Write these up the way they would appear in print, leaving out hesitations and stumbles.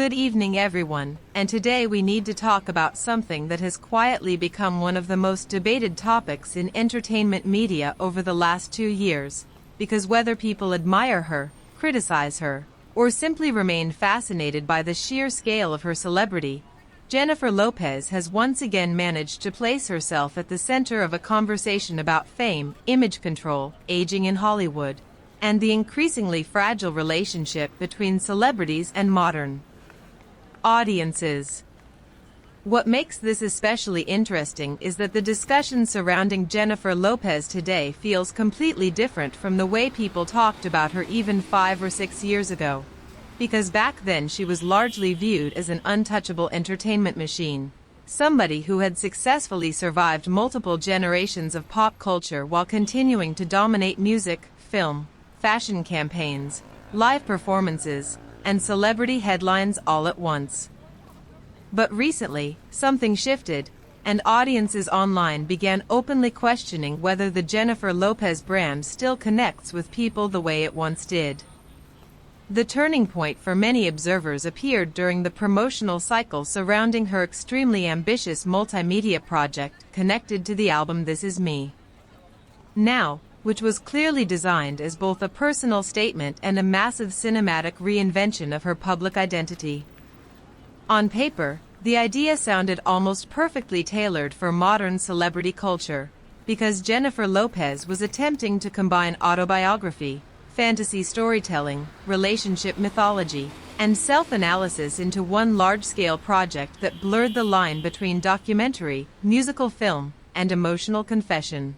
Good evening everyone, and today we need to talk about something that has quietly become one of the most debated topics in entertainment media over the last 2 years, because whether people admire her, criticize her, or simply remain fascinated by the sheer scale of her celebrity, Jennifer Lopez has once again managed to place herself at the center of a conversation about fame, image control, aging in Hollywood, and the increasingly fragile relationship between celebrities and modern audiences. What makes this especially interesting is that the discussion surrounding Jennifer Lopez today feels completely different from the way people talked about her even 5 or 6 years ago. Because back then she was largely viewed as an untouchable entertainment machine, somebody who had successfully survived multiple generations of pop culture while continuing to dominate music, film, fashion campaigns, live performances, and celebrity headlines all at once. But recently, something shifted, and audiences online began openly questioning whether the Jennifer Lopez brand still connects with people the way it once did. The turning point for many observers appeared during the promotional cycle surrounding her extremely ambitious multimedia project connected to the album This Is Me Now, which was clearly designed as both a personal statement and a massive cinematic reinvention of her public identity. On paper, the idea sounded almost perfectly tailored for modern celebrity culture, because Jennifer Lopez was attempting to combine autobiography, fantasy storytelling, relationship mythology, and self-analysis into one large-scale project that blurred the line between documentary, musical film, and emotional confession.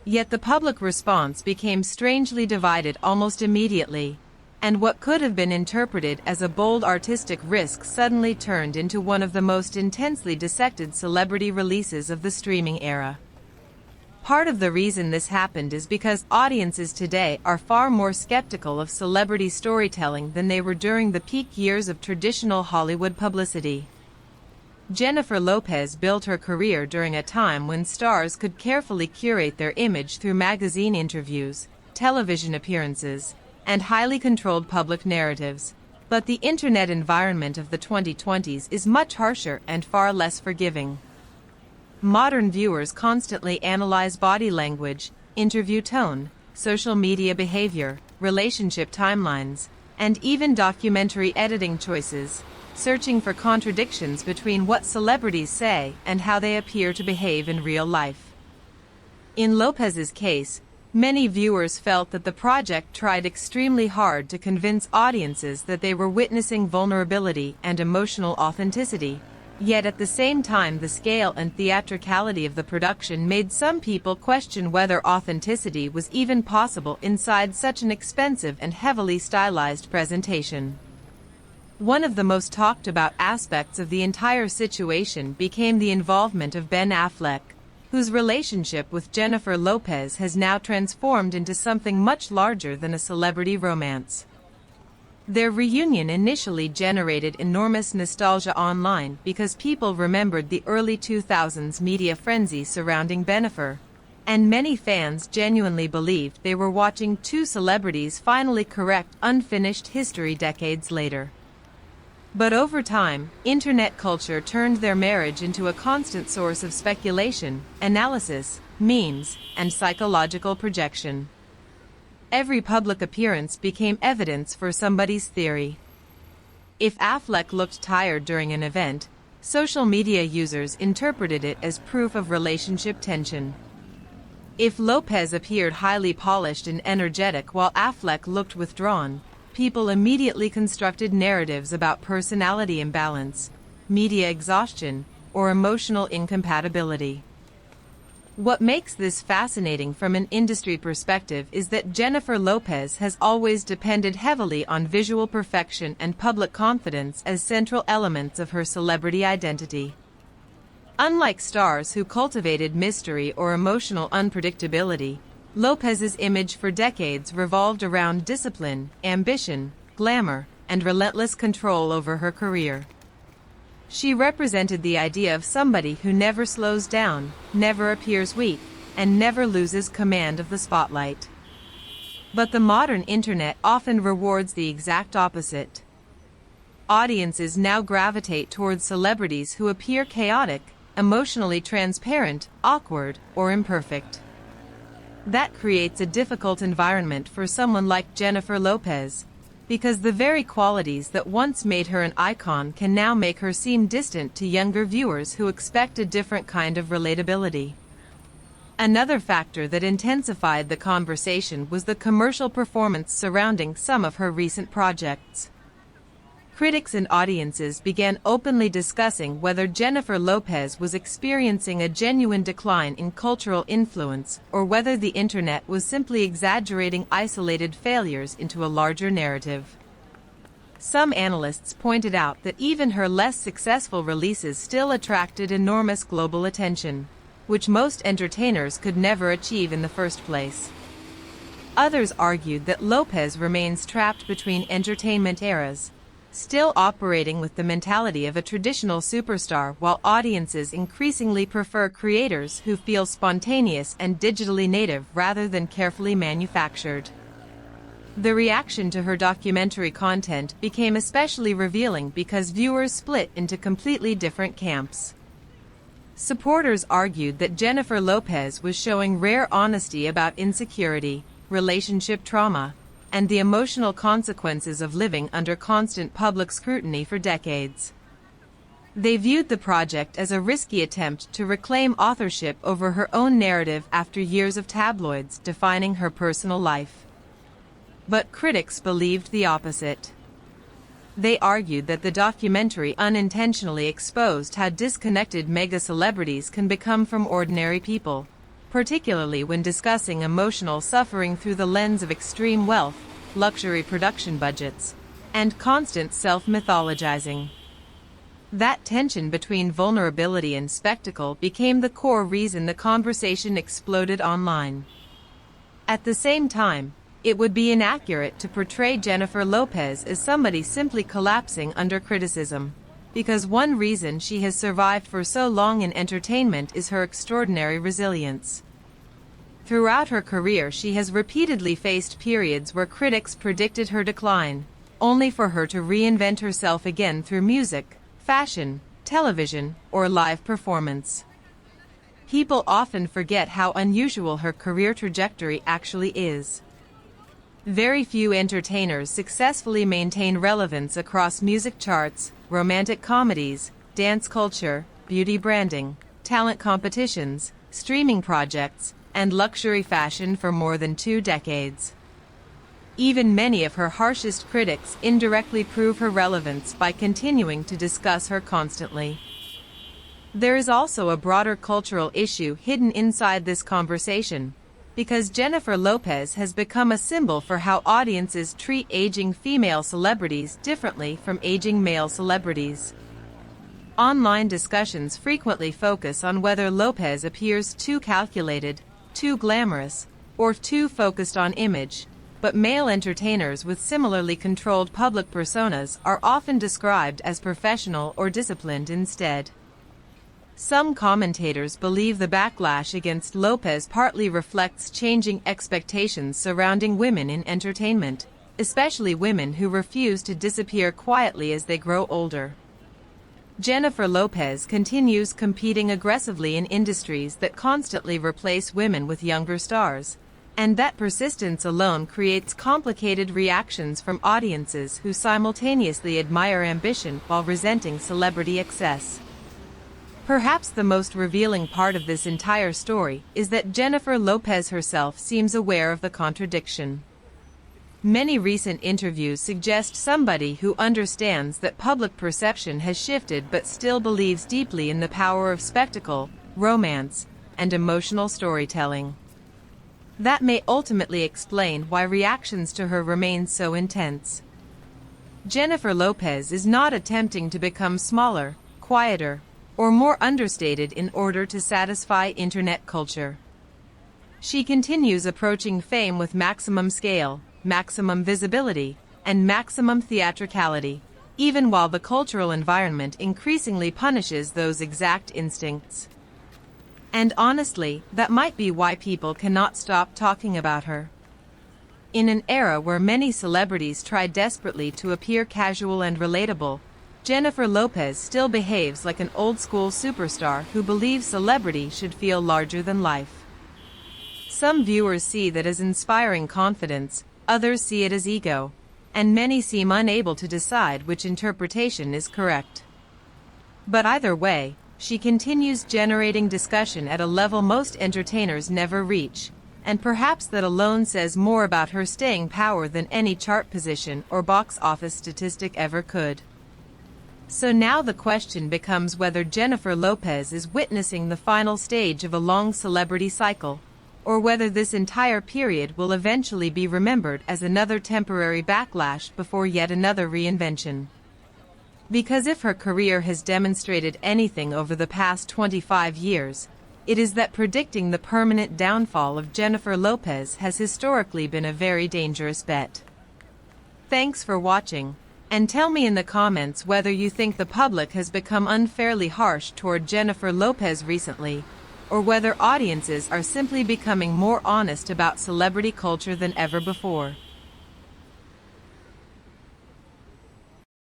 Yet the public response became strangely divided almost immediately, and what could have been interpreted as a bold artistic risk suddenly turned into one of the most intensely dissected celebrity releases of the streaming era. Part of the reason this happened is because audiences today are far more skeptical of celebrity storytelling than they were during the peak years of traditional Hollywood publicity. Jennifer Lopez built her career during a time when stars could carefully curate their image through magazine interviews, television appearances, and highly controlled public narratives. But the internet environment of the 2020s is much harsher and far less forgiving. Modern viewers constantly analyze body language, interview tone, social media behavior, relationship timelines, and even documentary editing choices, searching for contradictions between what celebrities say and how they appear to behave in real life. In Lopez's case, many viewers felt that the project tried extremely hard to convince audiences that they were witnessing vulnerability and emotional authenticity, yet at the same time the scale and theatricality of the production made some people question whether authenticity was even possible inside such an expensive and heavily stylized presentation. One of the most talked about aspects of the entire situation became the involvement of Ben Affleck, whose relationship with Jennifer Lopez has now transformed into something much larger than a celebrity romance. Their reunion initially generated enormous nostalgia online because people remembered the early 2000s media frenzy surrounding Bennifer, and many fans genuinely believed they were watching two celebrities finally correct unfinished history decades later. But over time, internet culture turned their marriage into a constant source of speculation, analysis, memes, and psychological projection. Every public appearance became evidence for somebody's theory. If Affleck looked tired during an event, social media users interpreted it as proof of relationship tension. If Lopez appeared highly polished and energetic while Affleck looked withdrawn, people immediately constructed narratives about personality imbalance, media exhaustion, or emotional incompatibility. What makes this fascinating from an industry perspective is that Jennifer Lopez has always depended heavily on visual perfection and public confidence as central elements of her celebrity identity. Unlike stars who cultivated mystery or emotional unpredictability, Lopez's image for decades revolved around discipline, ambition, glamour, and relentless control over her career. She represented the idea of somebody who never slows down, never appears weak, and never loses command of the spotlight. But the modern internet often rewards the exact opposite. audiences now gravitate towards celebrities who appear chaotic, emotionally transparent, awkward, or imperfect. That creates a difficult environment for someone like Jennifer Lopez, because the very qualities that once made her an icon can now make her seem distant to younger viewers who expect a different kind of relatability. Another factor that intensified the conversation was the commercial performance surrounding some of her recent projects. Critics and audiences began openly discussing whether Jennifer Lopez was experiencing a genuine decline in cultural influence or whether the internet was simply exaggerating isolated failures into a larger narrative. Some analysts pointed out that even her less successful releases still attracted enormous global attention, which most entertainers could never achieve in the first place. Others argued that Lopez remains trapped between entertainment eras, still operating with the mentality of a traditional superstar, while audiences increasingly prefer creators who feel spontaneous and digitally native rather than carefully manufactured. The reaction to her documentary content became especially revealing because viewers split into completely different camps. Supporters argued that Jennifer Lopez was showing rare honesty about insecurity, relationship trauma, and the emotional consequences of living under constant public scrutiny for decades. They viewed the project as a risky attempt to reclaim authorship over her own narrative after years of tabloids defining her personal life. But critics believed the opposite. They argued that the documentary unintentionally exposed how disconnected mega-celebrities can become from ordinary people, particularly when discussing emotional suffering through the lens of extreme wealth, luxury production budgets, and constant self-mythologizing. That tension between vulnerability and spectacle became the core reason the conversation exploded online. At the same time, it would be inaccurate to portray Jennifer Lopez as somebody simply collapsing under criticism, because one reason she has survived for so long in entertainment is her extraordinary resilience. Throughout her career, she has repeatedly faced periods where critics predicted her decline, only for her to reinvent herself again through music, fashion, television, or live performance. People often forget how unusual her career trajectory actually is. Very few entertainers successfully maintain relevance across music charts, romantic comedies, dance culture, beauty branding, talent competitions, streaming projects, and luxury fashion for more than 2 decades. Even many of her harshest critics indirectly prove her relevance by continuing to discuss her constantly. There is also a broader cultural issue hidden inside this conversation, because Jennifer Lopez has become a symbol for how audiences treat aging female celebrities differently from aging male celebrities. Online discussions frequently focus on whether Lopez appears too calculated, too glamorous, or too focused on image, but male entertainers with similarly controlled public personas are often described as professional or disciplined instead. Some commentators believe the backlash against Lopez partly reflects changing expectations surrounding women in entertainment, especially women who refuse to disappear quietly as they grow older. Jennifer Lopez continues competing aggressively in industries that constantly replace women with younger stars, and that persistence alone creates complicated reactions from audiences who simultaneously admire ambition while resenting celebrity excess. Perhaps the most revealing part of this entire story is that Jennifer Lopez herself seems aware of the contradiction. Many recent interviews suggest somebody who understands that public perception has shifted but still believes deeply in the power of spectacle, romance, and emotional storytelling. That may ultimately explain why reactions to her remain so intense. Jennifer Lopez is not attempting to become smaller, quieter, or more understated in order to satisfy internet culture. She continues approaching fame with maximum scale, maximum visibility, and maximum theatricality, even while the cultural environment increasingly punishes those exact instincts. And honestly, that might be why people cannot stop talking about her. In an era where many celebrities try desperately to appear casual and relatable, Jennifer Lopez still behaves like an old-school superstar who believes celebrity should feel larger than life. Some viewers see that as inspiring confidence, others see it as ego, and many seem unable to decide which interpretation is correct. But either way, she continues generating discussion at a level most entertainers never reach, and perhaps that alone says more about her staying power than any chart position or box office statistic ever could. So now the question becomes whether Jennifer Lopez is witnessing the final stage of a long celebrity cycle, or whether this entire period will eventually be remembered as another temporary backlash before yet another reinvention. Because if her career has demonstrated anything over the past 25 years, it is that predicting the permanent downfall of Jennifer Lopez has historically been a very dangerous bet. Thanks for watching, and tell me in the comments whether you think the public has become unfairly harsh toward Jennifer Lopez recently, or whether audiences are simply becoming more honest about celebrity culture than ever before.